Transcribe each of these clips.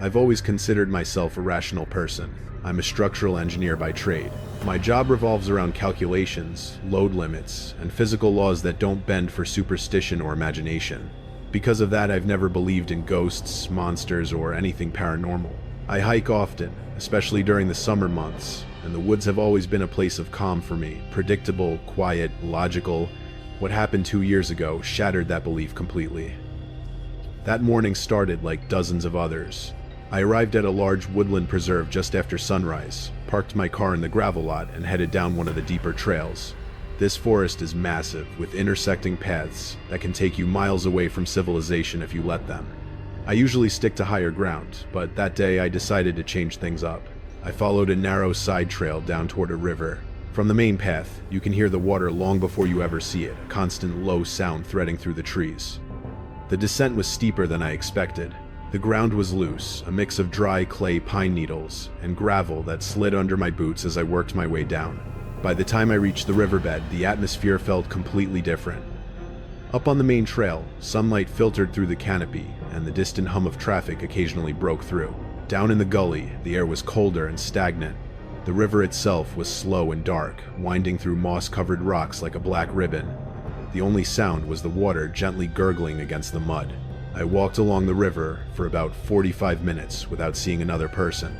I've always considered myself a rational person. I'm a structural engineer by trade. My job revolves around calculations, load limits, and physical laws that don't bend for superstition or imagination. Because of that, I've never believed in ghosts, monsters, or anything paranormal. I hike often, especially during the summer months, and the woods have always been a place of calm for me. Predictable, quiet, logical. What happened 2 years ago shattered that belief completely. That morning started like dozens of others. I arrived at a large woodland preserve just after sunrise, parked my car in the gravel lot, and headed down one of the deeper trails. This forest is massive, with intersecting paths that can take you miles away from civilization if you let them. I usually stick to higher ground, but that day I decided to change things up. I followed a narrow side trail down toward a river. From the main path, you can hear the water long before you ever see it, a constant low sound threading through the trees. The descent was steeper than I expected. The ground was loose, a mix of dry clay pine needles and gravel that slid under my boots as I worked my way down. By the time I reached the riverbed, the atmosphere felt completely different. Up on the main trail, sunlight filtered through the canopy, and the distant hum of traffic occasionally broke through. Down in the gully, the air was colder and stagnant. The river itself was slow and dark, winding through moss-covered rocks like a black ribbon. The only sound was the water gently gurgling against the mud. I walked along the river for about 45 minutes without seeing another person.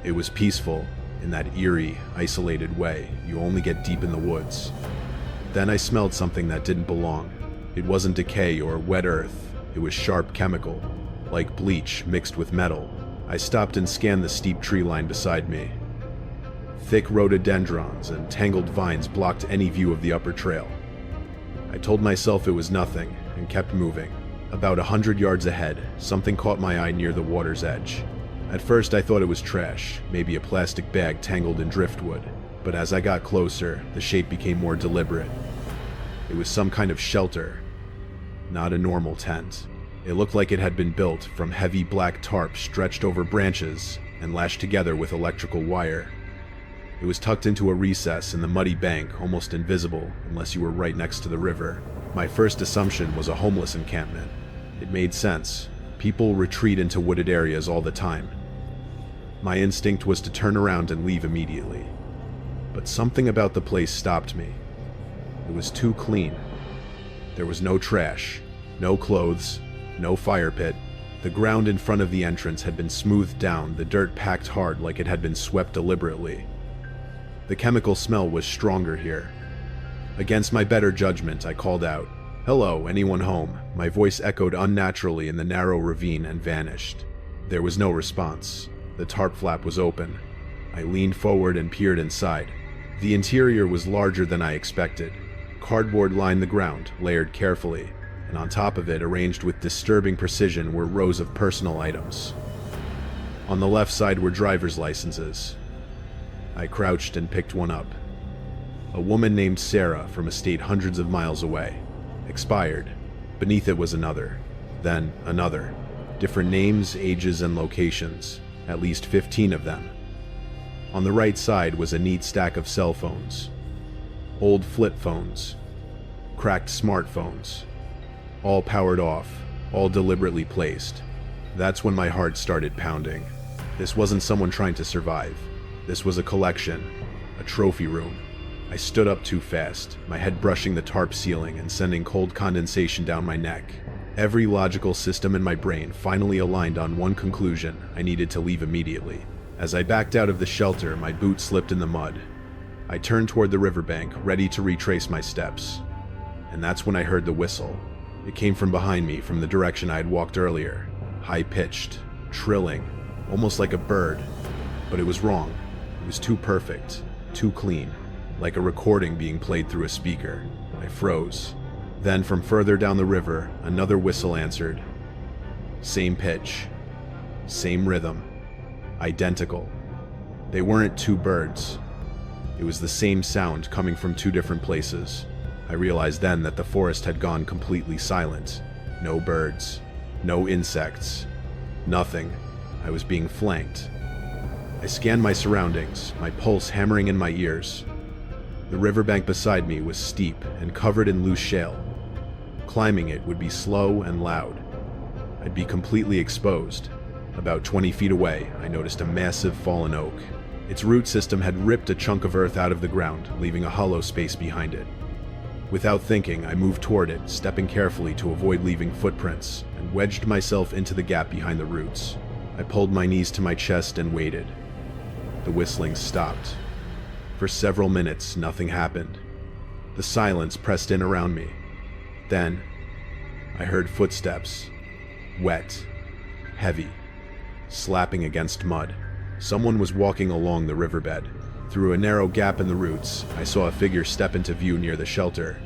It was peaceful, in that eerie, isolated way you only get deep in the woods. Then I smelled something that didn't belong. It wasn't decay or wet earth. It was sharp chemical, like bleach mixed with metal. I stopped and scanned the steep tree line beside me. Thick rhododendrons and tangled vines blocked any view of the upper trail. I told myself it was nothing and kept moving. About 100 yards ahead, something caught my eye near the water's edge. At first I thought it was trash, maybe a plastic bag tangled in driftwood, but as I got closer, the shape became more deliberate. It was some kind of shelter, not a normal tent. It looked like it had been built from heavy black tarp stretched over branches and lashed together with electrical wire. It was tucked into a recess in the muddy bank, almost invisible unless you were right next to the river. My first assumption was a homeless encampment. It made sense. People retreat into wooded areas all the time. My instinct was to turn around and leave immediately. But something about the place stopped me. It was too clean. There was no trash, no clothes, no fire pit. The ground in front of the entrance had been smoothed down, the dirt packed hard like it had been swept deliberately. The chemical smell was stronger here. Against my better judgment, I called out, "Hello, anyone home?" My voice echoed unnaturally in the narrow ravine and vanished. There was no response. The tarp flap was open. I leaned forward and peered inside. The interior was larger than I expected. Cardboard lined the ground, layered carefully, and on top of it, arranged with disturbing precision, were rows of personal items. On the left side were driver's licenses. I crouched and picked one up. A woman named Sarah from a state hundreds of miles away. Expired. Beneath it was another. Then another. Different names, ages, and locations. At least 15 of them. On the right side was a neat stack of cell phones. Old flip phones. Cracked smartphones. All powered off. All deliberately placed. That's when my heart started pounding. This wasn't someone trying to survive. This was a collection. A trophy room. I stood up too fast, my head brushing the tarp ceiling and sending cold condensation down my neck. Every logical system in my brain finally aligned on one conclusion: I needed to leave immediately. As I backed out of the shelter, my boot slipped in the mud. I turned toward the riverbank, ready to retrace my steps. And that's when I heard the whistle. It came from behind me, from the direction I had walked earlier. High-pitched, trilling, almost like a bird. But it was wrong. It was too perfect, too clean. Like a recording being played through a speaker. I froze. Then, from further down the river, another whistle answered. Same pitch. Same rhythm. Identical. They weren't two birds. It was the same sound coming from two different places. I realized then that the forest had gone completely silent. No birds. No insects. Nothing. I was being flanked. I scanned my surroundings, my pulse hammering in my ears. The riverbank beside me was steep and covered in loose shale. Climbing it would be slow and loud. I'd be completely exposed. About 20 feet away, I noticed a massive fallen oak. Its root system had ripped a chunk of earth out of the ground, leaving a hollow space behind it. Without thinking, I moved toward it, stepping carefully to avoid leaving footprints, and wedged myself into the gap behind the roots. I pulled my knees to my chest and waited. The whistling stopped. For several minutes, nothing happened. The silence pressed in around me. Then, I heard footsteps. Wet. Heavy. Slapping against mud. Someone was walking along the riverbed. Through a narrow gap in the roots, I saw a figure step into view near the shelter.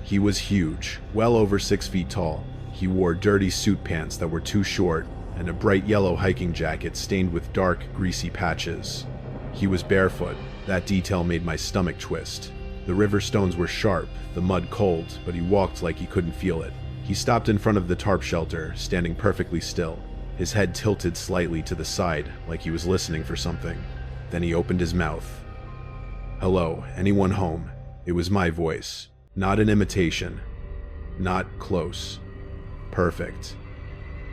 He was huge, well over 6 feet tall. He wore dirty suit pants that were too short, and a bright yellow hiking jacket stained with dark, greasy patches. He was barefoot. That detail made my stomach twist. The river stones were sharp, the mud cold, but he walked like he couldn't feel it. He stopped in front of the tarp shelter, standing perfectly still. His head tilted slightly to the side, like he was listening for something. Then he opened his mouth. "Hello, anyone home?" It was my voice. Not an imitation. Not close. Perfect.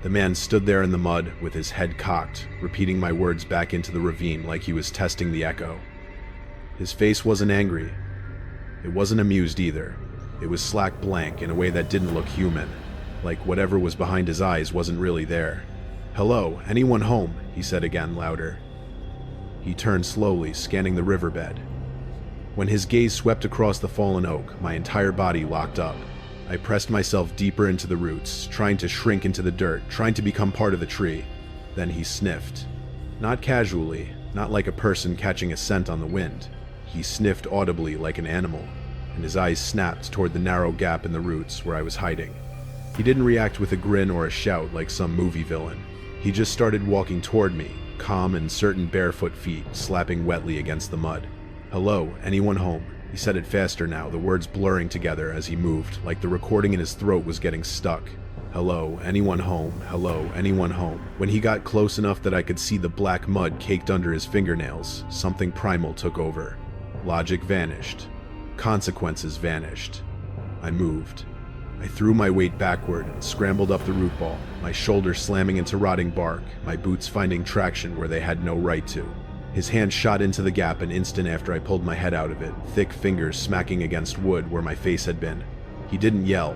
The man stood there in the mud, with his head cocked, repeating my words back into the ravine like he was testing the echo. His face wasn't angry. It wasn't amused either. It was slack blank in a way that didn't look human, like whatever was behind his eyes wasn't really there. "Hello, anyone home?" he said again, louder. He turned slowly, scanning the riverbed. When his gaze swept across the fallen oak, my entire body locked up. I pressed myself deeper into the roots, trying to shrink into the dirt, trying to become part of the tree. Then he sniffed. Not casually, not like a person catching a scent on the wind. He sniffed audibly like an animal, and his eyes snapped toward the narrow gap in the roots where I was hiding. He didn't react with a grin or a shout like some movie villain. He just started walking toward me, calm and certain barefoot feet slapping wetly against the mud. "Hello, anyone home?" He said it faster now, the words blurring together as he moved, like the recording in his throat was getting stuck. "Hello, anyone home? Hello, anyone home?" When he got close enough that I could see the black mud caked under his fingernails, something primal took over. Logic vanished. Consequences vanished. I moved. I threw my weight backward and scrambled up the root ball, my shoulder slamming into rotting bark, my boots finding traction where they had no right to. His hand shot into the gap an instant after I pulled my head out of it, thick fingers smacking against wood where my face had been. He didn't yell.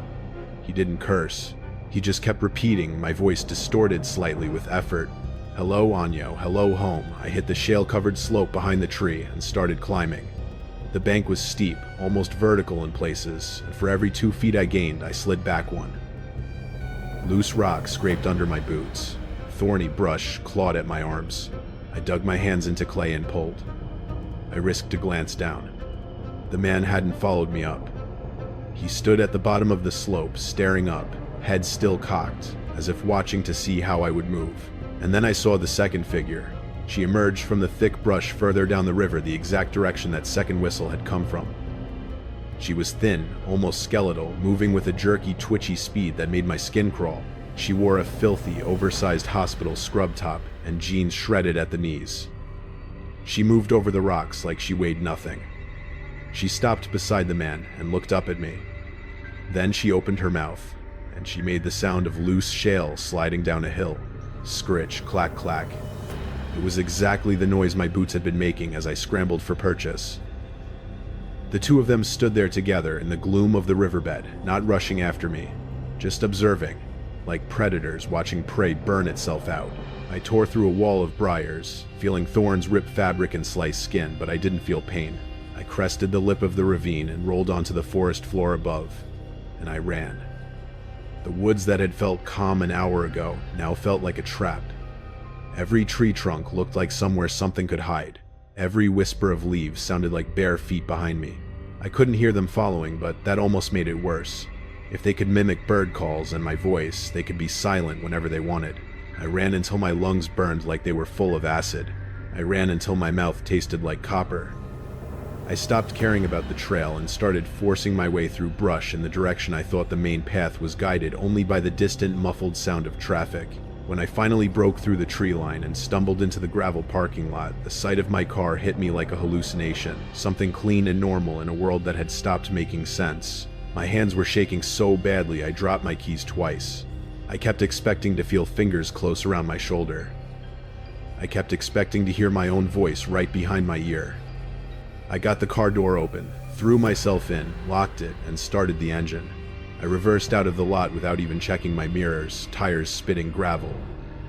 He didn't curse. He just kept repeating, my voice distorted slightly with effort. "Hello, Anyo. Hello, home." I hit the shale-covered slope behind the tree and started climbing. The bank was steep, almost vertical in places, and for every 2 feet I gained, I slid back one. Loose rocks scraped under my boots. Thorny brush clawed at my arms. I dug my hands into clay and pulled. I risked a glance down. The man hadn't followed me up. He stood at the bottom of the slope, staring up, head still cocked, as if watching to see how I would move. And then I saw the second figure. She emerged from the thick brush further down the river, the exact direction that second whistle had come from. She was thin, almost skeletal, moving with a jerky, twitchy speed that made my skin crawl. She wore a filthy, oversized hospital scrub top and jeans shredded at the knees. She moved over the rocks like she weighed nothing. She stopped beside the man and looked up at me. Then she opened her mouth, and she made the sound of loose shale sliding down a hill. Scritch, clack, clack. It was exactly the noise my boots had been making as I scrambled for purchase. The two of them stood there together in the gloom of the riverbed, not rushing after me, just observing, like predators watching prey burn itself out. I tore through a wall of briars, feeling thorns rip fabric and slice skin, but I didn't feel pain. I crested the lip of the ravine and rolled onto the forest floor above, and I ran. The woods that had felt calm an hour ago now felt like a trap. Every tree trunk looked like somewhere something could hide. Every whisper of leaves sounded like bare feet behind me. I couldn't hear them following, but that almost made it worse. If they could mimic bird calls and my voice, they could be silent whenever they wanted. I ran until my lungs burned like they were full of acid. I ran until my mouth tasted like copper. I stopped caring about the trail and started forcing my way through brush in the direction I thought the main path was guided only by the distant muffled sound of traffic. When I finally broke through the tree line and stumbled into the gravel parking lot, the sight of my car hit me like a hallucination, something clean and normal in a world that had stopped making sense. My hands were shaking so badly I dropped my keys twice. I kept expecting to feel fingers close around my shoulder. I kept expecting to hear my own voice right behind my ear. I got the car door open, threw myself in, locked it, and started the engine. I reversed out of the lot without even checking my mirrors, tires spitting gravel.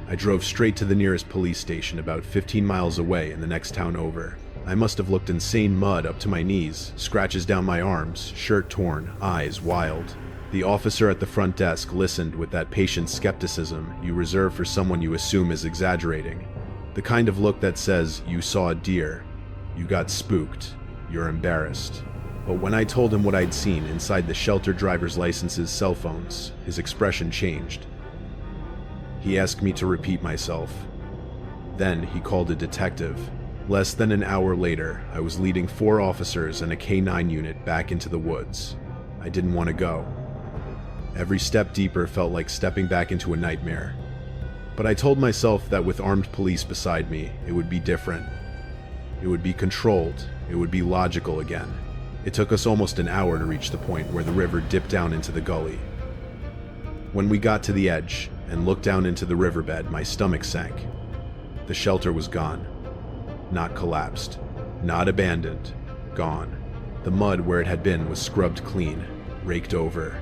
I drove straight to the nearest police station about 15 miles away in the next town over. I must have looked insane, mud up to my knees, scratches down my arms, shirt torn, eyes wild. The officer at the front desk listened with that patient skepticism you reserve for someone you assume is exaggerating. The kind of look that says, "You saw a deer. You got spooked. You're embarrassed." But when I told him what I'd seen inside the shelter driver's licenses' cell phones, his expression changed. He asked me to repeat myself. Then he called a detective. Less than an hour later, I was leading 4 officers and a K-9 unit back into the woods. I didn't want to go. Every step deeper felt like stepping back into a nightmare. But I told myself that with armed police beside me, it would be different. It would be controlled. It would be logical again. It took us almost an hour to reach the point where the river dipped down into the gully. When we got to the edge and looked down into the riverbed, my stomach sank. The shelter was gone. Not collapsed. Not abandoned. Gone. The mud where it had been was scrubbed clean, raked over.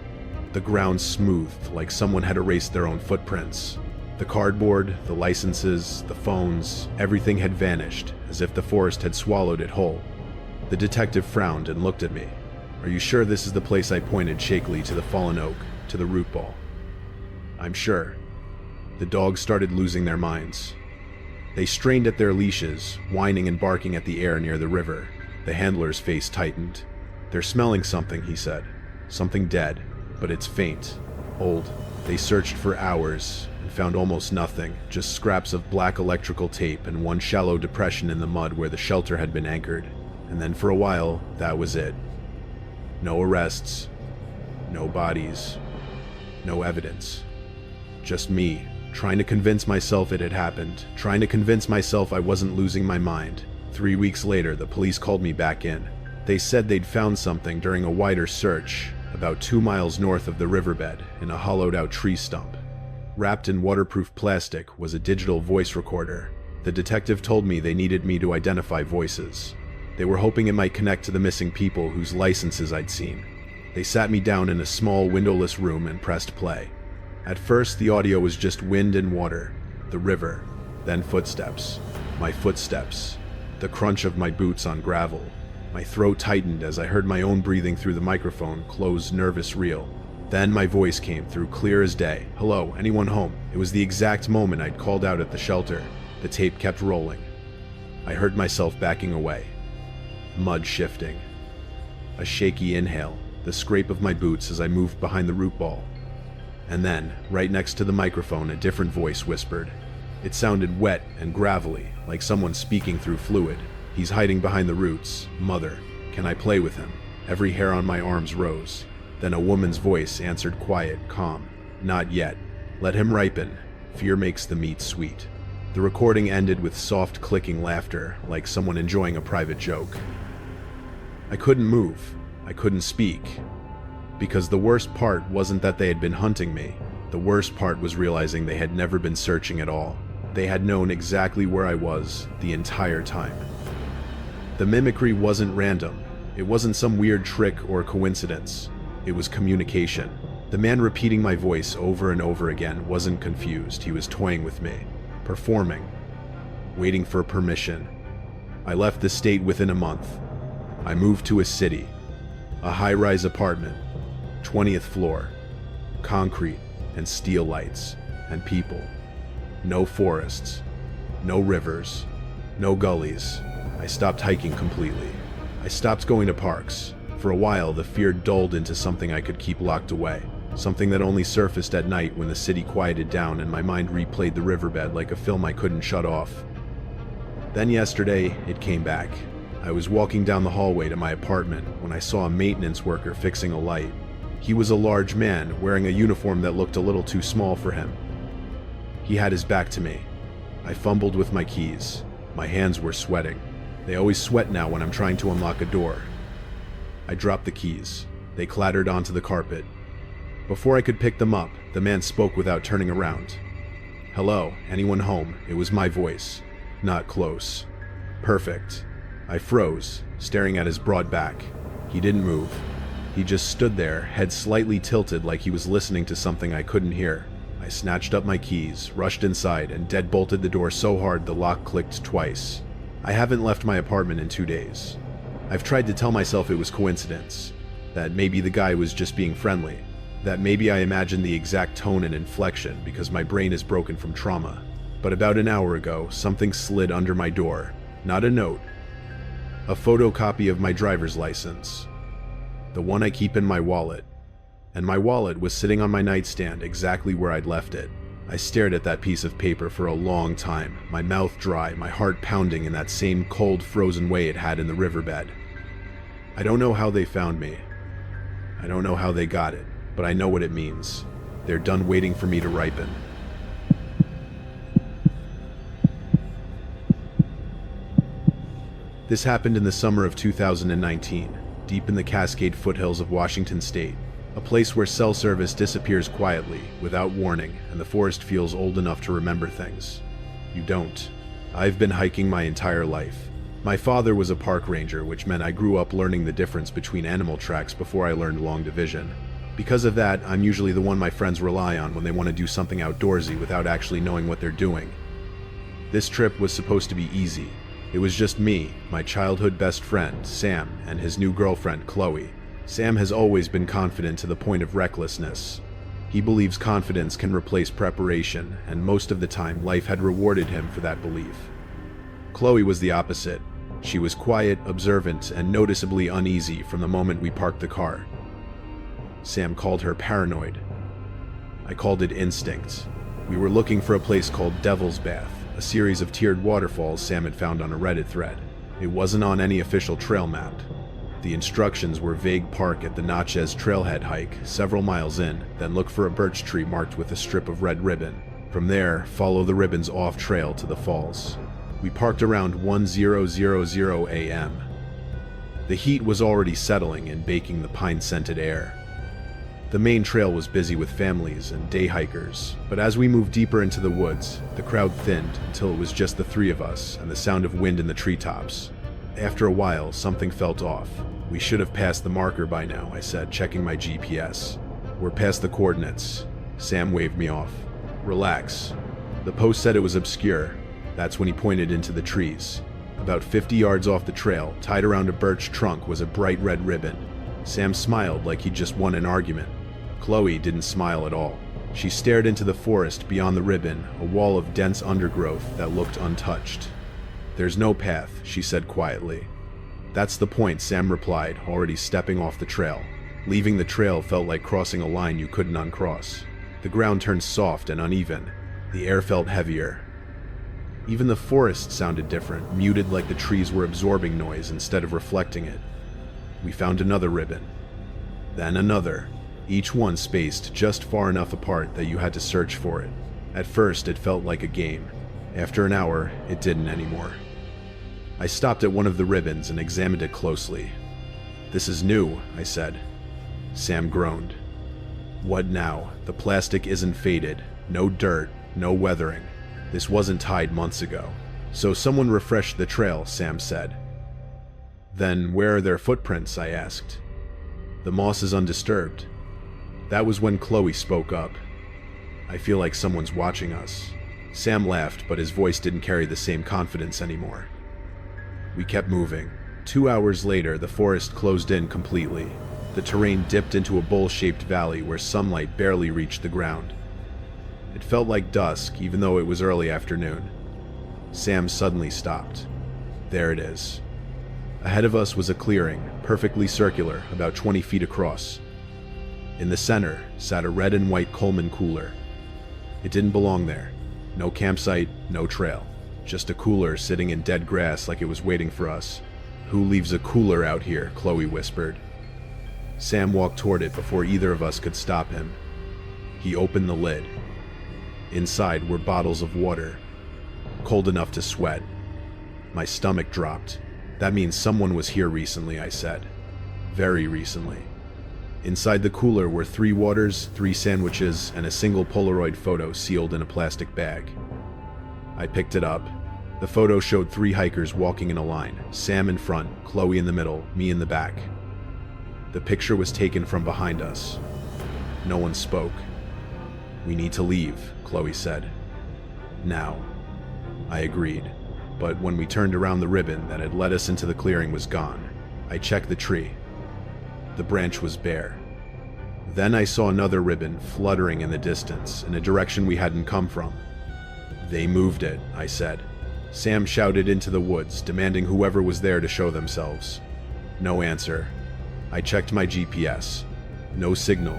The ground smoothed like someone had erased their own footprints. The cardboard, the licenses, the phones, everything had vanished, as if the forest had swallowed it whole. The detective frowned and looked at me. "Are you sure this is the place?" I pointed shakily to the fallen oak, to the root ball. "I'm sure." The dogs started losing their minds. They strained at their leashes, whining and barking at the air near the river. The handler's face tightened. "They're smelling something," he said. "Something dead, but it's faint, old." They searched for hours and found almost nothing, just scraps of black electrical tape and one shallow depression in the mud where the shelter had been anchored. And then for a while, that was it. No arrests, no bodies, no evidence. Just me, trying to convince myself it had happened, trying to convince myself I wasn't losing my mind. 3 weeks later, the police called me back in. They said they'd found something during a wider search, about 2 miles north of the riverbed, in a hollowed-out tree stump. Wrapped in waterproof plastic was a digital voice recorder. The detective told me they needed me to identify voices. They were hoping it might connect to the missing people whose licenses I'd seen. They sat me down in a small, windowless room and pressed play. At first, the audio was just wind and water, the river, then footsteps. My footsteps, the crunch of my boots on gravel. My throat tightened as I heard my own breathing through the microphone, close, nervous reel. Then my voice came through clear as day. "Hello, anyone home?" It was the exact moment I'd called out at the shelter. The tape kept rolling. I heard myself backing away. Mud shifting. A shaky inhale, the scrape of my boots as I moved behind the root ball. And then, right next to the microphone, a different voice whispered. It sounded wet and gravelly, like someone speaking through fluid. "He's hiding behind the roots. Mother, can I play with him?" Every hair on my arms rose. Then a woman's voice answered, quiet, calm. "Not yet. Let him ripen. Fear makes the meat sweet." The recording ended with soft clicking laughter, like someone enjoying a private joke. I couldn't move. I couldn't speak. Because the worst part wasn't that they had been hunting me. The worst part was realizing they had never been searching at all. They had known exactly where I was the entire time. The mimicry wasn't random. It wasn't some weird trick or coincidence. It was communication. The man repeating my voice over and over again wasn't confused. He was toying with me. Performing. Waiting for permission. I left the state within a month. I moved to a city. A high-rise apartment. 20th floor. Concrete and steel lights and people. No forests. No rivers. No gullies. I stopped hiking completely. I stopped going to parks. For a while, the fear dulled into something I could keep locked away. Something that only surfaced at night when the city quieted down and my mind replayed the riverbed like a film I couldn't shut off. Then yesterday, it came back. I was walking down the hallway to my apartment when I saw a maintenance worker fixing a light. He was a large man, wearing a uniform that looked a little too small for him. He had his back to me. I fumbled with my keys. My hands were sweating. They always sweat now when I'm trying to unlock a door. I dropped the keys. They clattered onto the carpet. Before I could pick them up, the man spoke without turning around. "Hello, anyone home?" It was my voice. Not close. Perfect. I froze, staring at his broad back. He didn't move. He just stood there, head slightly tilted like he was listening to something I couldn't hear. I snatched up my keys, rushed inside, and deadbolted the door so hard the lock clicked twice. I haven't left my apartment in 2 days. I've tried to tell myself it was coincidence, that maybe the guy was just being friendly, that maybe I imagined the exact tone and inflection because my brain is broken from trauma. But about an hour ago, something slid under my door. Not a note. A photocopy of my driver's license. The one I keep in my wallet. And my wallet was sitting on my nightstand exactly where I'd left it. I stared at that piece of paper for a long time, my mouth dry, my heart pounding in that same cold, frozen way it had in the riverbed. I don't know how they found me. I don't know how they got it, but I know what it means. They're done waiting for me to ripen. This happened in the summer of 2019, deep in the Cascade foothills of Washington State, a place where cell service disappears quietly, without warning, and the forest feels old enough to remember things. You don't. I've been hiking my entire life. My father was a park ranger, which meant I grew up learning the difference between animal tracks before I learned long division. Because of that, I'm usually the one my friends rely on when they want to do something outdoorsy without actually knowing what they're doing. This trip was supposed to be easy. It was just me, my childhood best friend, Sam, and his new girlfriend, Chloe. Sam has always been confident to the point of recklessness. He believes confidence can replace preparation, and most of the time life had rewarded him for that belief. Chloe was the opposite. She was quiet, observant, and noticeably uneasy from the moment we parked the car. Sam called her paranoid. I called it instinct. We were looking for a place called Devil's Bath, a series of tiered waterfalls Sam had found on a Reddit thread. It wasn't on any official trail map. The instructions were vague: park at the Natchez trailhead, hike several miles in, then look for a birch tree marked with a strip of red ribbon. From there, follow the ribbons off trail to the falls. We parked around 10:00 a.m. The heat was already settling and baking the pine-scented air. The main trail was busy with families and day hikers, but as we moved deeper into the woods, the crowd thinned until it was just the three of us and the sound of wind in the treetops. After a while, something felt off. "We should have passed the marker by now," I said, checking my GPS. "We're past the coordinates." Sam waved me off. "Relax." The post said it was obscure. That's when he pointed into the trees. About 50 yards off the trail, tied around a birch trunk, was a bright red ribbon. Sam smiled like he'd just won an argument. Chloe didn't smile at all. She stared into the forest beyond the ribbon, a wall of dense undergrowth that looked untouched. "There's no path," she said quietly. "That's the point," Sam replied, already stepping off the trail. Leaving the trail felt like crossing a line you couldn't uncross. The ground turned soft and uneven. The air felt heavier. Even the forest sounded different, muted like the trees were absorbing noise instead of reflecting it. We found another ribbon. Then another. Each one spaced just far enough apart that you had to search for it. At first, it felt like a game. After an hour, it didn't anymore. I stopped at one of the ribbons and examined it closely. "This is new," I said. Sam groaned. "What now? The plastic isn't faded. No dirt, no weathering. This wasn't tied months ago." "So someone refreshed the trail," Sam said. "Then where are their footprints?" I asked. "The moss is undisturbed." That was when Chloe spoke up. "I feel like someone's watching us." Sam laughed, but his voice didn't carry the same confidence anymore. We kept moving. 2 hours later, the forest closed in completely. The terrain dipped into a bowl-shaped valley where sunlight barely reached the ground. It felt like dusk, even though it was early afternoon. Sam suddenly stopped. "There it is." Ahead of us was a clearing, perfectly circular, about 20 feet across. In the center sat a red and white Coleman cooler. It didn't belong there. No campsite, no trail. Just a cooler sitting in dead grass like it was waiting for us. "Who leaves a cooler out here?" Chloe whispered. Sam walked toward it before either of us could stop him. He opened the lid. Inside were bottles of water, cold enough to sweat. My stomach dropped. "That means someone was here recently," I said. "Very recently." Inside the cooler were 3 waters, 3 sandwiches, and a single Polaroid photo sealed in a plastic bag. I picked it up. The photo showed 3 hikers walking in a line, Sam in front, Chloe in the middle, me in the back. The picture was taken from behind us. No one spoke. "We need to leave," Chloe said. "Now." I agreed, but when we turned around, the ribbon that had led us into the clearing was gone. I checked the tree. The branch was bare. Then I saw another ribbon fluttering in the distance, in a direction we hadn't come from. "They moved it," I said. Sam shouted into the woods, demanding whoever was there to show themselves. No answer. I checked my GPS. No signal.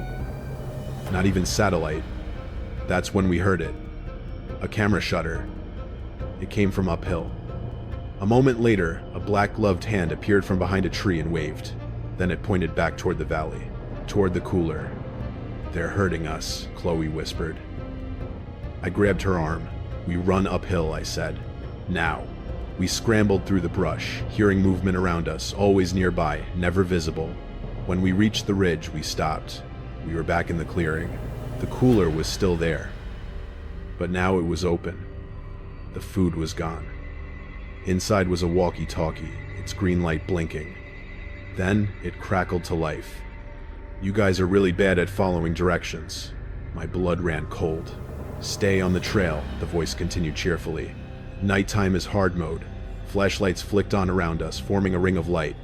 Not even satellite. That's when we heard it. A camera shutter. It came from uphill. A moment later, a black-gloved hand appeared from behind a tree and waved. Then it pointed back toward the valley, toward the cooler. "They're hurting us," Chloe whispered. I grabbed her arm. "We run uphill," I said. "Now." We scrambled through the brush, hearing movement around us, always nearby, never visible. When we reached the ridge, we stopped. We were back in the clearing. The cooler was still there. But now it was open. The food was gone. Inside was a walkie-talkie, its green light blinking. Then it crackled to life. "You guys are really bad at following directions." My blood ran cold. "Stay on the trail," the voice continued cheerfully. "Nighttime is hard mode." Flashlights flicked on around us, forming a ring of light.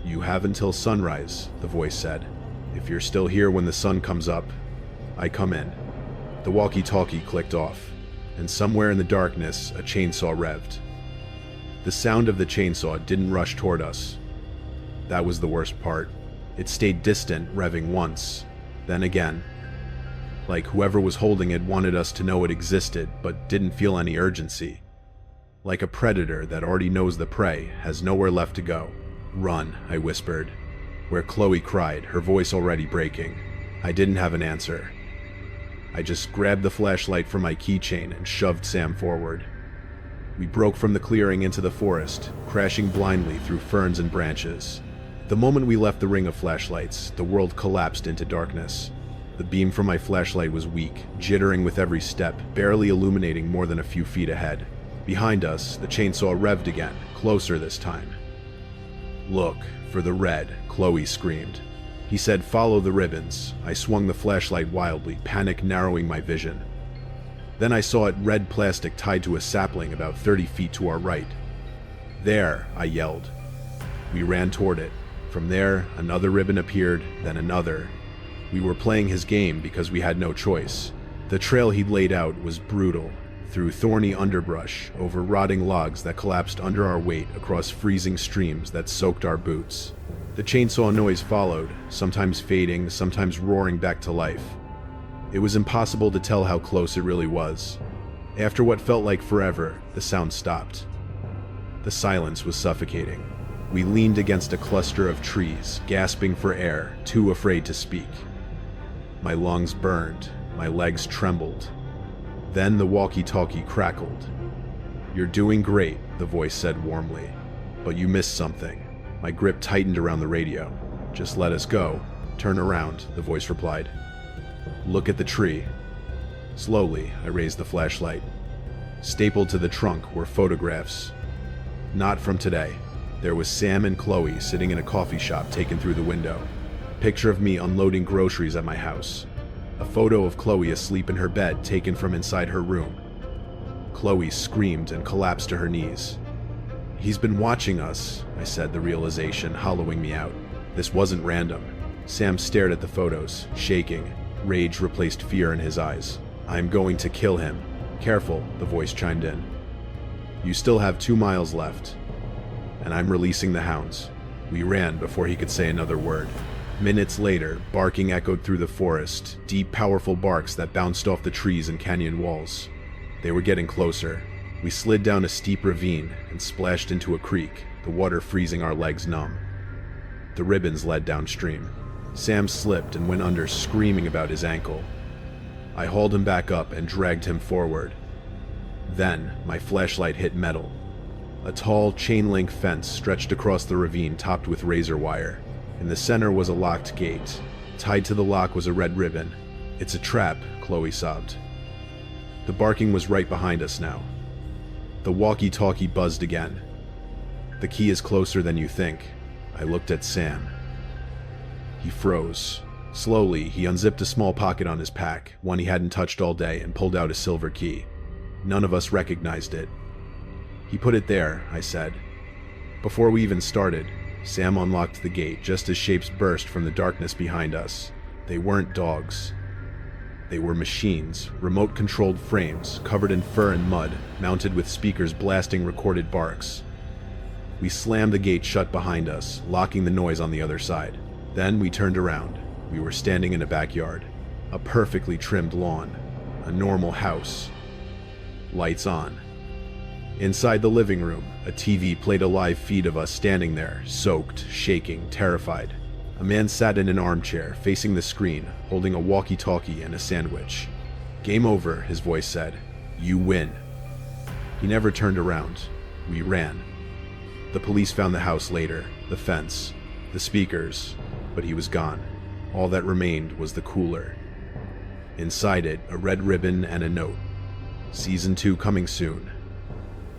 "You have until sunrise," the voice said. "If you're still here when the sun comes up, I come in." The walkie-talkie clicked off, and somewhere in the darkness, a chainsaw revved. The sound of the chainsaw didn't rush toward us. That was the worst part. It stayed distant, revving once, then again. Like whoever was holding it wanted us to know it existed, but didn't feel any urgency. Like a predator that already knows the prey, has nowhere left to go. "Run," I whispered. Where Chloe cried, her voice already breaking. I didn't have an answer. I just grabbed the flashlight from my keychain and shoved Sam forward. We broke from the clearing into the forest, crashing blindly through ferns and branches. The moment we left the ring of flashlights, the world collapsed into darkness. The beam from my flashlight was weak, jittering with every step, barely illuminating more than a few feet ahead. Behind us, the chainsaw revved again, closer this time. "Look for the red," Chloe screamed. He said, "Follow the ribbons." I swung the flashlight wildly, panic narrowing my vision. Then I saw it red plastic tied to a sapling about 30 feet to our right. "There," I yelled. We ran toward it. From there, another ribbon appeared, then another. We were playing his game because we had no choice. The trail he'd laid out was brutal, through thorny underbrush, over rotting logs that collapsed under our weight, across freezing streams that soaked our boots. The chainsaw noise followed, sometimes fading, sometimes roaring back to life. It was impossible to tell how close it really was. After what felt like forever, the sound stopped. The silence was suffocating. We leaned against a cluster of trees, gasping for air, too afraid to speak. My lungs burned, my legs trembled. Then the walkie-talkie crackled. "You're doing great," the voice said warmly. "But you missed something." My grip tightened around the radio. "Just let us go. Turn around," the voice replied. "Look at the tree." Slowly, I raised the flashlight. Stapled to the trunk were photographs. Not from today. There was Sam and Chloe sitting in a coffee shop taken through the window. A picture of me unloading groceries at my house. A photo of Chloe asleep in her bed taken from inside her room. Chloe screamed and collapsed to her knees. "He's been watching us," I said, the realization hollowing me out. This wasn't random. Sam stared at the photos, shaking. Rage replaced fear in his eyes. "I'm going to kill him." "Careful," the voice chimed in. "You still have 2 miles left." "And I'm releasing the hounds." We ran before he could say another word. Minutes later, barking echoed through the forest, deep, powerful barks that bounced off the trees and canyon walls. They were getting closer. We slid down a steep ravine and splashed into a creek, the water freezing our legs numb. The ribbons led downstream. Sam slipped and went under, screaming about his ankle. I hauled him back up and dragged him forward. Then, my flashlight hit metal. A tall, chain-link fence stretched across the ravine topped with razor wire. In the center was a locked gate. Tied to the lock was a red ribbon. "It's a trap," Chloe sobbed. The barking was right behind us now. The walkie-talkie buzzed again. "The key is closer than you think." I looked at Sam. He froze. Slowly, he unzipped a small pocket on his pack, one he hadn't touched all day, and pulled out a silver key. None of us recognized it. "He put it there," I said. Before we even started, Sam unlocked the gate just as shapes burst from the darkness behind us. They weren't dogs. They were machines, remote-controlled frames, covered in fur and mud, mounted with speakers blasting recorded barks. We slammed the gate shut behind us, locking the noise on the other side. Then we turned around. We were standing in a backyard. A perfectly trimmed lawn. A normal house. Lights on. Inside the living room, a TV played a live feed of us standing there, soaked, shaking, terrified. A man sat in an armchair, facing the screen, holding a walkie-talkie and a sandwich. "Game over," his voice said. "You win." He never turned around. We ran. The police found the house later, the fence, the speakers, but he was gone. All that remained was the cooler. Inside it, a red ribbon and a note. Season 2 coming soon.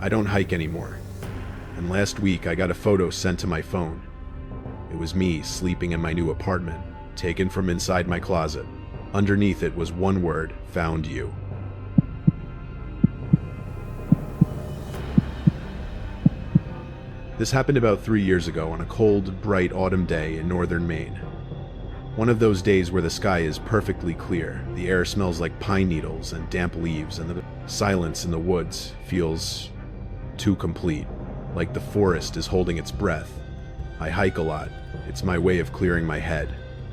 I don't hike anymore. And last week I got a photo sent to my phone. It was me sleeping in my new apartment, taken from inside my closet. Underneath it was one word: "Found you." This happened about 3 years ago on a cold, bright autumn day in northern Maine. One of those days where the sky is perfectly clear, the air smells like pine needles and damp leaves, and the silence in the woods feels too complete, like the forest is holding its breath. I hike a lot. It's my way of clearing my head.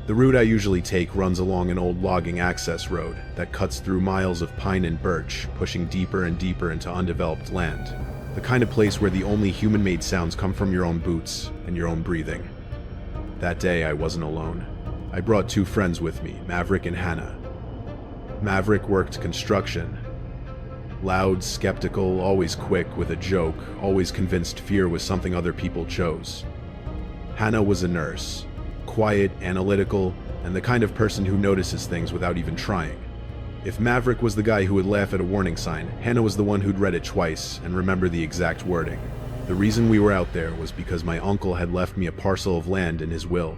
The route I usually take runs along an old logging access road that cuts through miles of pine and birch, pushing deeper and deeper into undeveloped land. The kind of place where the only human-made sounds come from your own boots and your own breathing. That day I wasn't alone. I brought 2 friends with me, Maverick and Hannah. Maverick worked construction. Loud, skeptical, always quick with a joke, always convinced fear was something other people chose. Hannah was a nurse. Quiet, analytical, and the kind of person who notices things without even trying. If Maverick was the guy who would laugh at a warning sign, Hannah was the one who'd read it twice and remember the exact wording. The reason we were out there was because my uncle had left me a parcel of land in his will.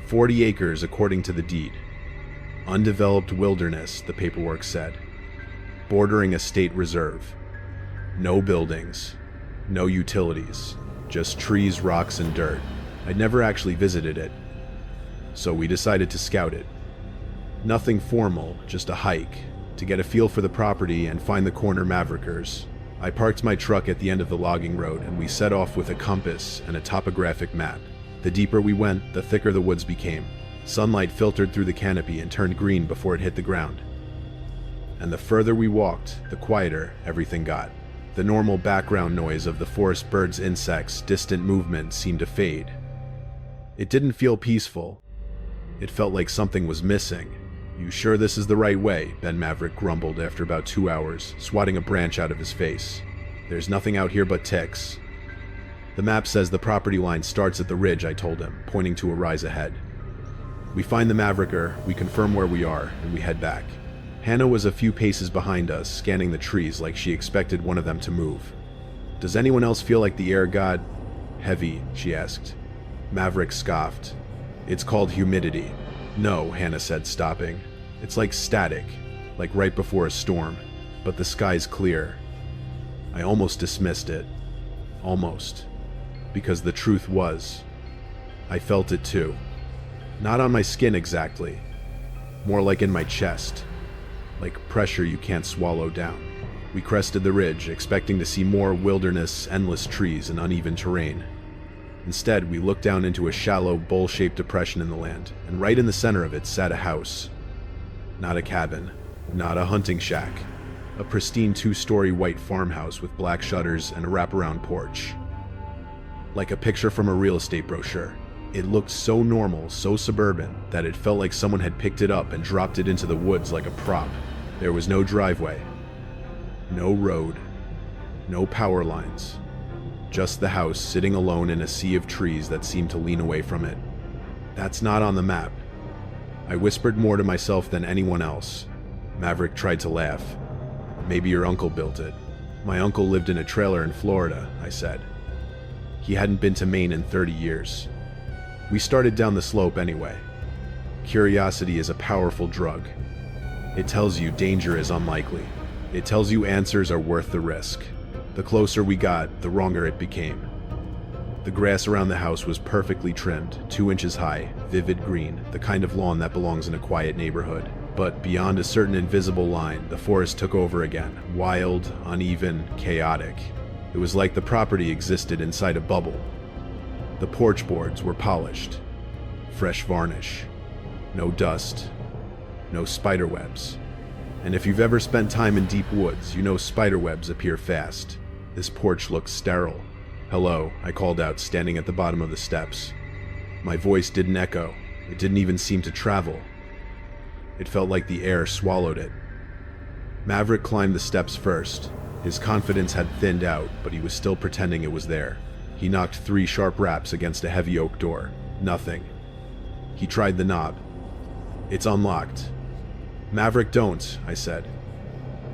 40 acres according to the deed. Undeveloped wilderness, the paperwork said. Bordering a state reserve. No buildings. No utilities. Just trees, rocks, and dirt. I'd never actually visited it, so we decided to scout it. Nothing formal, just a hike, to get a feel for the property and find the corner Maverickers. I parked my truck at the end of the logging road, and we set off with a compass and a topographic map. The deeper we went, the thicker the woods became. Sunlight filtered through the canopy and turned green before it hit the ground. And the further we walked, the quieter everything got. The normal background noise of the forest birds, insects, distant movement seemed to fade. It didn't feel peaceful. It felt like something was missing. "You sure this is the right way?" Ben Maverick grumbled after about 2 hours, swatting a branch out of his face. "There's nothing out here but ticks." "The map says the property line starts at the ridge," I told him, pointing to a rise ahead. We find the Mavericker, we confirm where we are, and we head back. Hannah was a few paces behind us, scanning the trees like she expected one of them to move. "Does anyone else feel like the air got heavy?" she asked. Maverick scoffed. "It's called humidity." "No," Hannah said, stopping. "It's like static, like right before a storm, but the sky's clear." I almost dismissed it. Almost. Because the truth was, I felt it too. Not on my skin exactly. More like in my chest. Like pressure you can't swallow down. We crested the ridge, expecting to see more wilderness, endless trees, and uneven terrain. Instead, we looked down into a shallow, bowl-shaped depression in the land, and right in the center of it sat a house. Not a cabin, not a hunting shack. A pristine 2-story white farmhouse with black shutters and a wraparound porch. Like a picture from a real estate brochure. It looked so normal, so suburban, that it felt like someone had picked it up and dropped it into the woods like a prop. There was no driveway. No road. No power lines. Just the house sitting alone in a sea of trees that seemed to lean away from it. "That's not on the map," I whispered more to myself than anyone else. Maverick tried to laugh. Maybe your uncle built it. My uncle lived in a trailer in Florida, I said. He hadn't been to Maine in 30 years. We started down the slope anyway. Curiosity is a powerful drug. It tells you danger is unlikely. It tells you answers are worth the risk. The closer we got, the wronger it became. The grass around the house was perfectly trimmed, 2 inches high, vivid green, the kind of lawn that belongs in a quiet neighborhood. But beyond a certain invisible line, the forest took over again, wild, uneven, chaotic. It was like the property existed inside a bubble. The porch boards were polished. Fresh varnish. No dust. No spiderwebs. And if you've ever spent time in deep woods, you know spiderwebs appear fast. This porch looked sterile. "Hello," I called out, standing at the bottom of the steps. My voice didn't echo. It didn't even seem to travel. It felt like the air swallowed it. Maverick climbed the steps first. His confidence had thinned out, but he was still pretending it was there. He knocked 3 sharp raps against a heavy oak door. Nothing. He tried the knob. "It's unlocked." "Maverick, don't," I said.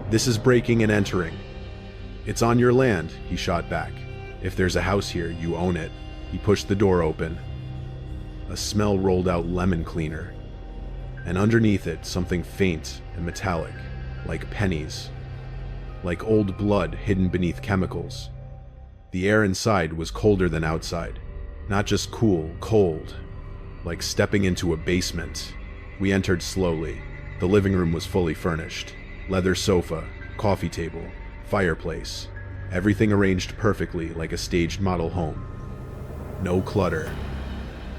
"This is breaking and entering." "It's on your land," he shot back. "If there's a house here, you own it." He pushed the door open. A smell rolled out lemon cleaner. And underneath it, something faint and metallic, like pennies. Like old blood hidden beneath chemicals. The air inside was colder than outside. Not just cool, cold. Like stepping into a basement. We entered slowly. The living room was fully furnished. Leather sofa, coffee table, fireplace. Everything arranged perfectly like a staged model home. No clutter.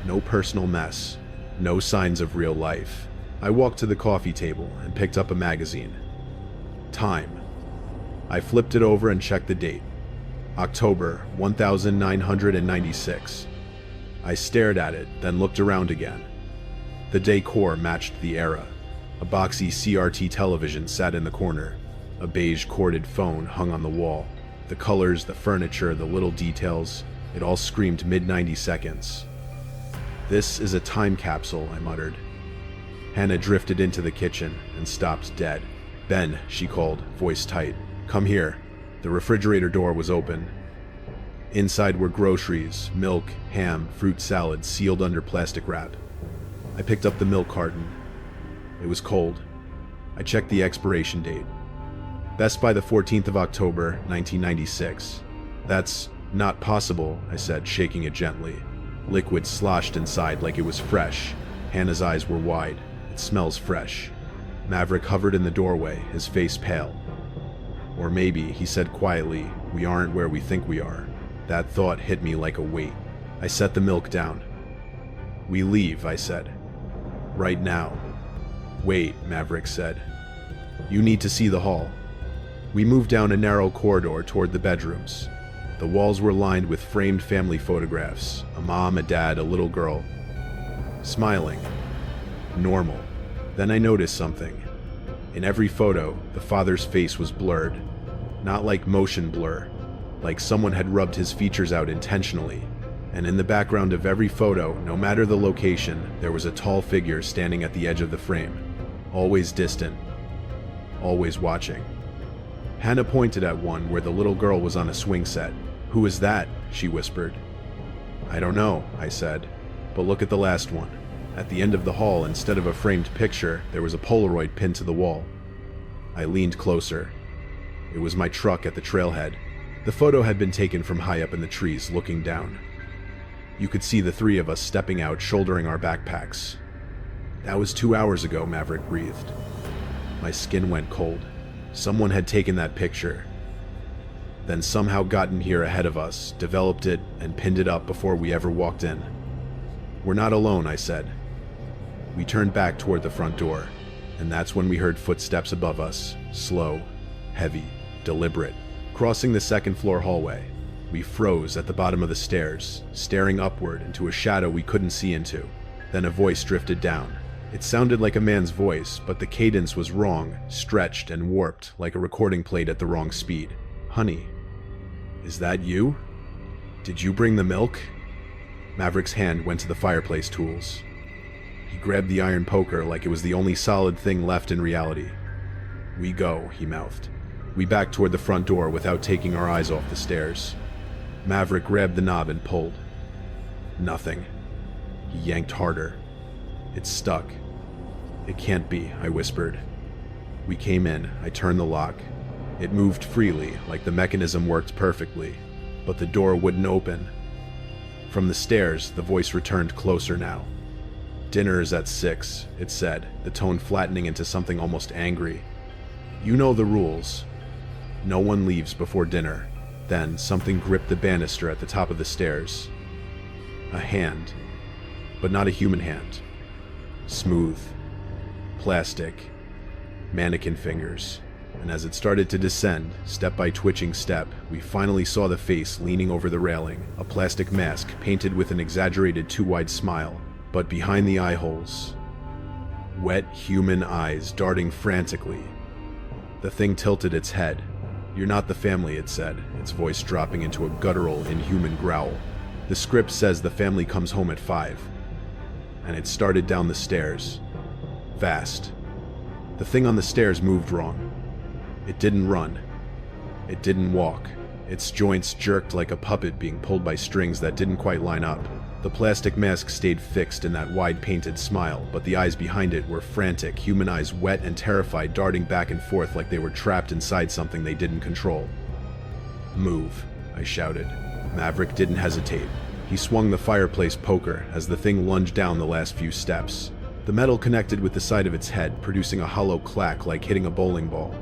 No personal mess. No signs of real life. I walked to the coffee table and picked up a magazine. Time. I flipped it over and checked the date. October 1996. I stared at it, then looked around again. The decor matched the era. A boxy CRT television sat in the corner. A beige corded phone hung on the wall. The colors, the furniture, the little details, it all screamed mid-90s. "This is a time capsule," I muttered. Hannah drifted into the kitchen and stopped dead. "Ben," she called, voice tight. "Come here." The refrigerator door was open. Inside were groceries, milk, ham, fruit salad, sealed under plastic wrap. I picked up the milk carton. It was cold. I checked the expiration date. Best by the 14th of October, 1996. "That's not possible," I said, shaking it gently. Liquid sloshed inside like it was fresh. Hannah's eyes were wide. "It smells fresh." Maverick hovered in the doorway, his face pale. "Or maybe," he said quietly, "we aren't where we think we are." That thought hit me like a weight. I set the milk down. "We leave," I said. "Right now." "Wait," Maverick said. "You need to see the hall." We moved down a narrow corridor toward the bedrooms. The walls were lined with framed family photographs, a mom, a dad, a little girl. Smiling. Normal. Then I noticed something. In every photo, the father's face was blurred. Not like motion blur, like someone had rubbed his features out intentionally. And in the background of every photo, no matter the location, there was a tall figure standing at the edge of the frame. Always distant. Always watching. Hannah pointed at one where the little girl was on a swing set. "Who is that?" she whispered. "I don't know," I said. "But look at the last one." At the end of the hall, instead of a framed picture, there was a Polaroid pinned to the wall. I leaned closer. It was my truck at the trailhead. The photo had been taken from high up in the trees, looking down. You could see the 3 of us stepping out, shouldering our backpacks. "That was 2 hours ago," Maverick breathed. My skin went cold. Someone had taken that picture, then somehow gotten here ahead of us, developed it, and pinned it up before we ever walked in. "We're not alone," I said. We turned back toward the front door, and that's when we heard footsteps above us, slow, heavy, deliberate, crossing the second-floor hallway. We froze at the bottom of the stairs, staring upward into a shadow we couldn't see into. Then a voice drifted down. It sounded like a man's voice, but the cadence was wrong, stretched and warped like a recording played at the wrong speed. "Honey, is that you? Did you bring the milk?" Maverick's hand went to the fireplace tools. He grabbed the iron poker like it was the only solid thing left in reality. "We go," he mouthed. We backed toward the front door without taking our eyes off the stairs. Maverick grabbed the knob and pulled. Nothing. He yanked harder. It stuck. "It can't be," I whispered. We came in. I turned the lock. It moved freely, like the mechanism worked perfectly, but the door wouldn't open. From the stairs, the voice returned closer now. "Dinner is at 6, it said, the tone flattening into something almost angry. "You know the rules. No one leaves before dinner." Then something gripped the banister at the top of the stairs. A hand, but not a human hand. Smooth, plastic, mannequin fingers. And as it started to descend, step by twitching step, we finally saw the face leaning over the railing, a plastic mask painted with an exaggerated too-wide smile. But behind the eye holes, wet human eyes darting frantically. The thing tilted its head. "You're not the family," it said, its voice dropping into a guttural, inhuman growl. "The script says the family comes home at 5. And it started down the stairs. Fast. The thing on the stairs moved wrong. It didn't run. It didn't walk. Its joints jerked like a puppet being pulled by strings that didn't quite line up. The plastic mask stayed fixed in that wide painted smile, but the eyes behind it were frantic, human eyes wet and terrified, darting back and forth like they were trapped inside something they didn't control. "Move," I shouted. Maverick didn't hesitate. He swung the fireplace poker as the thing lunged down the last few steps. The metal connected with the side of its head, producing a hollow clack like hitting a bowling ball.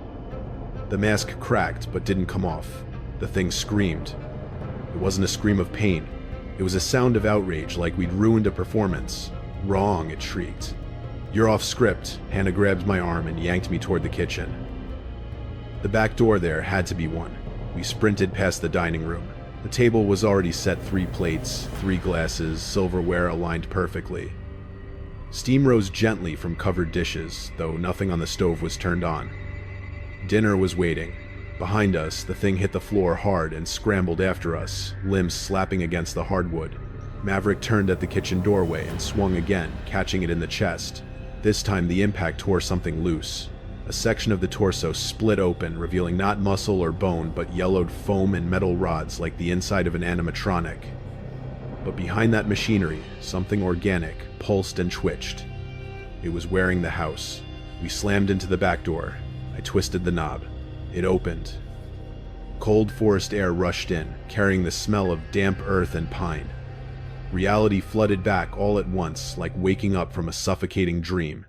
The mask cracked but didn't come off. The thing screamed. It wasn't a scream of pain. It was a sound of outrage, like we'd ruined a performance. "Wrong," it shrieked. "You're off script." Hannah grabbed my arm and yanked me toward the kitchen. The back door there had to be one. We sprinted past the dining room. The table was already set, 3 plates, 3 glasses, silverware aligned perfectly. Steam rose gently from covered dishes, though nothing on the stove was turned on. Dinner was waiting. Behind us, the thing hit the floor hard and scrambled after us, limbs slapping against the hardwood. Maverick turned at the kitchen doorway and swung again, catching it in the chest. This time the impact tore something loose. A section of the torso split open, revealing not muscle or bone, but yellowed foam and metal rods like the inside of an animatronic. But behind that machinery, something organic pulsed and twitched. It was wearing the house. We slammed into the back door. I twisted the knob. It opened. Cold forest air rushed in, carrying the smell of damp earth and pine. Reality flooded back all at once, like waking up from a suffocating dream.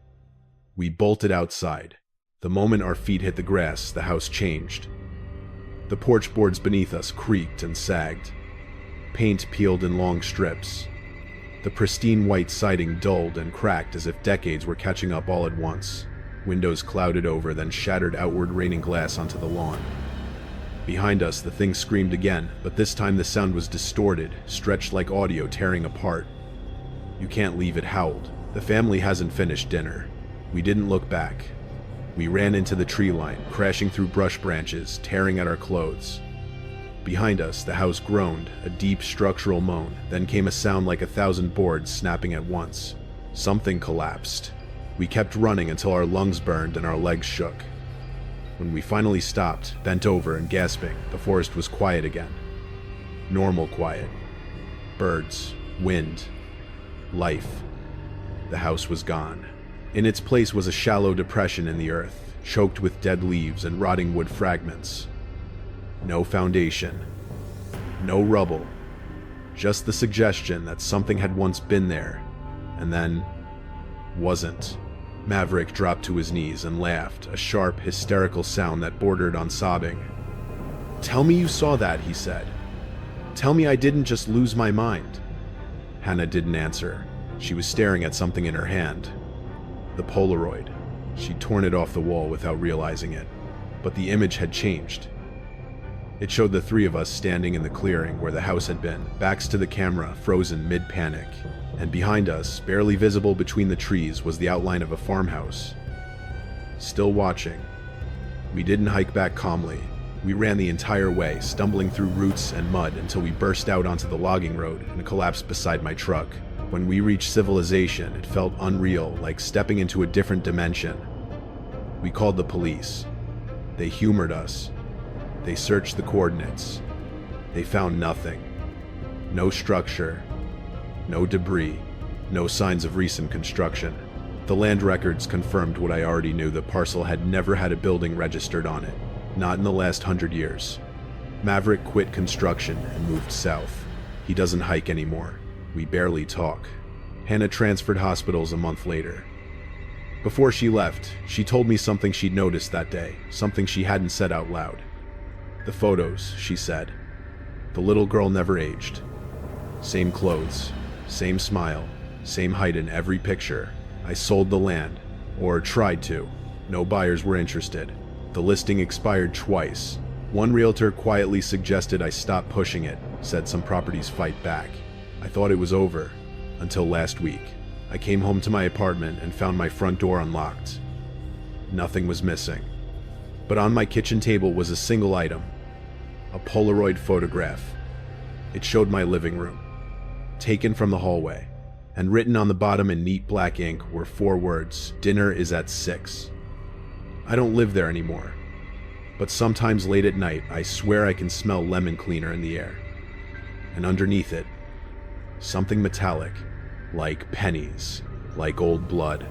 We bolted outside. The moment our feet hit the grass, the house changed. The porch boards beneath us creaked and sagged. Paint peeled in long strips. The pristine white siding dulled and cracked as if decades were catching up all at once. Windows clouded over, then shattered outward, raining glass onto the lawn. Behind us, the thing screamed again, but this time the sound was distorted, stretched like audio tearing apart. "You can't leave," it howled. "The family hasn't finished dinner." We didn't look back. We ran into the tree line, crashing through brush branches, tearing at our clothes. Behind us, the house groaned, a deep structural moan, then came a sound like 1,000 boards snapping at once. Something collapsed. We kept running until our lungs burned and our legs shook. When we finally stopped, bent over and gasping, the forest was quiet again. Normal quiet. Birds, wind, life. The house was gone. In its place was a shallow depression in the earth, choked with dead leaves and rotting wood fragments. No foundation. No rubble. Just the suggestion that something had once been there, and then wasn't. Maverick dropped to his knees and laughed, a sharp, hysterical sound that bordered on sobbing. "Tell me you saw that," he said. "Tell me I didn't just lose my mind." Hannah didn't answer. She was staring at something in her hand. The Polaroid. She'd torn it off the wall without realizing it. But the image had changed. It showed the 3 of us standing in the clearing where the house had been, backs to the camera, frozen mid-panic. And behind us, barely visible between the trees, was the outline of a farmhouse. Still watching. We didn't hike back calmly. We ran the entire way, stumbling through roots and mud until we burst out onto the logging road and collapsed beside my truck. When we reached civilization, it felt unreal, like stepping into a different dimension. We called the police. They humored us. They searched the coordinates. They found nothing. No structure, no debris, no signs of recent construction. The land records confirmed what I already knew. The parcel had never had a building registered on it, not in the last 100 years. Maverick quit construction and moved south. He doesn't hike anymore. We barely talk. Hannah transferred hospitals a month later. Before she left, she told me something she'd noticed that day, something she hadn't said out loud. The photos, she said. The little girl never aged. Same clothes, same smile, same height in every picture. I sold the land, or tried to. No buyers were interested. The listing expired twice. One realtor quietly suggested I stop pushing it, said some properties fight back. I thought it was over, until last week. I came home to my apartment and found my front door unlocked. Nothing was missing. But on my kitchen table was a single item, a Polaroid photograph. It showed my living room, taken from the hallway, and written on the bottom in neat black ink were 4 words, "Dinner is at 6." I don't live there anymore, but sometimes late at night I swear I can smell lemon cleaner in the air. And underneath it, something metallic, like pennies, like old blood.